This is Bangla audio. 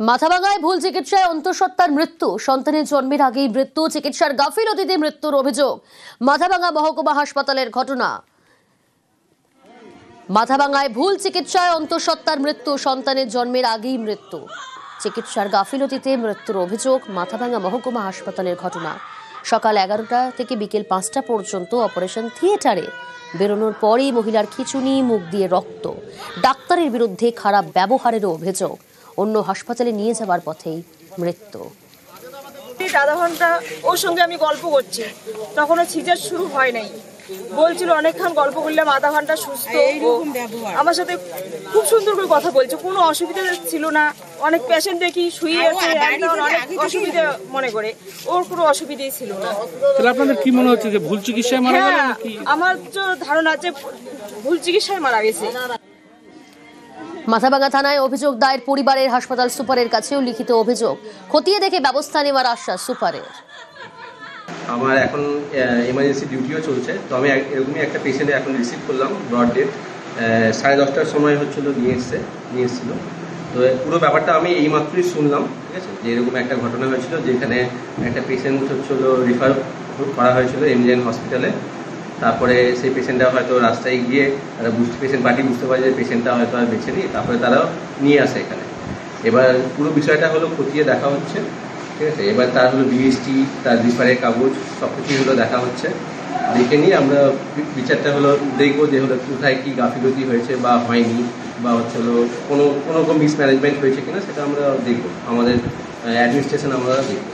মাথাভাঙায় ভুল চিকিৎসায় অন্তঃসত্ত্বার মৃত্যু, সন্তানের জন্মের আগেই মৃত্যু, চিকিৎসার গাফিলতিতে মৃত্যুর অভিযোগ। মাথাভাঙা মহকুমা হাসপাতালের ঘটনা। মাথাভাঙায় ভুল চিকিৎসায় অন্তঃসত্ত্বার মৃত্যু, সন্তানের জন্মের আগেই মৃত্যু, চিকিৎসার গাফিলতিতে মৃত্যুর অভিযোগ। মাথাভাঙা মহকুমা হাসপাতালের ঘটনা। সকাল 11টা থেকে বিকেল 5টা পর্যন্ত অপারেশন থিয়েটারে বেরোনোর পরেই মহিলার খিঁচুনি, মুখ দিয়ে রক্ত, ডাক্তারের বিরুদ্ধে খারাপ ব্যবহারেরও অভিযোগ। অন্য হাসপাতালে নিয়ে যাওয়ার পথেই মৃত্যু। আধা ঘন্টা ওর সঙ্গে আমি গল্প করছি, তখনও সিজার শুরু হয় নাই। বলছিল অনেকক্ষণ গল্প করলাম, আধা ঘন্টা সুস্থ। আমার সাথে খুব সুন্দর করে কথা বলছে, কোনো অসুবিধা ছিল না। অনেক পেশেন্ট দেখি শুয়ে আছে, অনেক অসুবিধা মনে করে, ওর কোনো অসুবিধাই ছিল না। তাহলে আপনাদের কি মনে হচ্ছে যে ভুল চিকিৎসায় মারা গেল নাকি? আমার তো ধারণা যে ভুল চিকিৎসায় মারা গেছে। মাথাভাঙা থানায় অভিযোগ দায়ের পরিবারের, হাসপাতাল সুপারের কাছেও লিখিত অভিযোগ। খতিয়ে দেখে ব্যবস্থা নেওয়ার আশ্বাস সুপারের। আমার এখন এমার্জেন্সি ডিউটিও চলছে, তো আমি এরকমই একটা পেশেন্টে এখন রিসিভ করলাম। ব্রড ডেট 10:30টার সময় নিয়ে এসেছিলো। তো পুরো ব্যাপারটা আমি এইমাত্রই শুনলাম, ঠিক আছে, যে এরকম একটা ঘটনা হয়েছিল, যেখানে একটা পেশেন্ট রিফার করা হয়েছিল এমজিএন হসপিটালে। তারপরে সেই পেশেন্টটা হয়তো রাস্তায় গিয়ে তারা পেশেন্ট পার্টি বুঝতে পারে যে পেশেন্টটা হয়তো আর বেঁচে নেই, তারপরে তারাও নিয়ে আসে এখানে। এবার পুরো বিষয়টা খতিয়ে দেখা হচ্ছে, ঠিক আছে। এবার তার বিএসটি, তার রিফারের কাগজ সব কিছুই দেখা হচ্ছে। দেখে নিয়ে আমরা বিচারটা দেখবো যে কোথায় কী গাফিলতি হয়েছে বা হয়নি, বা কোনো রকম মিসম্যানেজমেন্ট হয়েছে কিনা, সেটা আমরা দেখবো। আমাদের অ্যাডমিনিস্ট্রেশন আমরা দেখবো।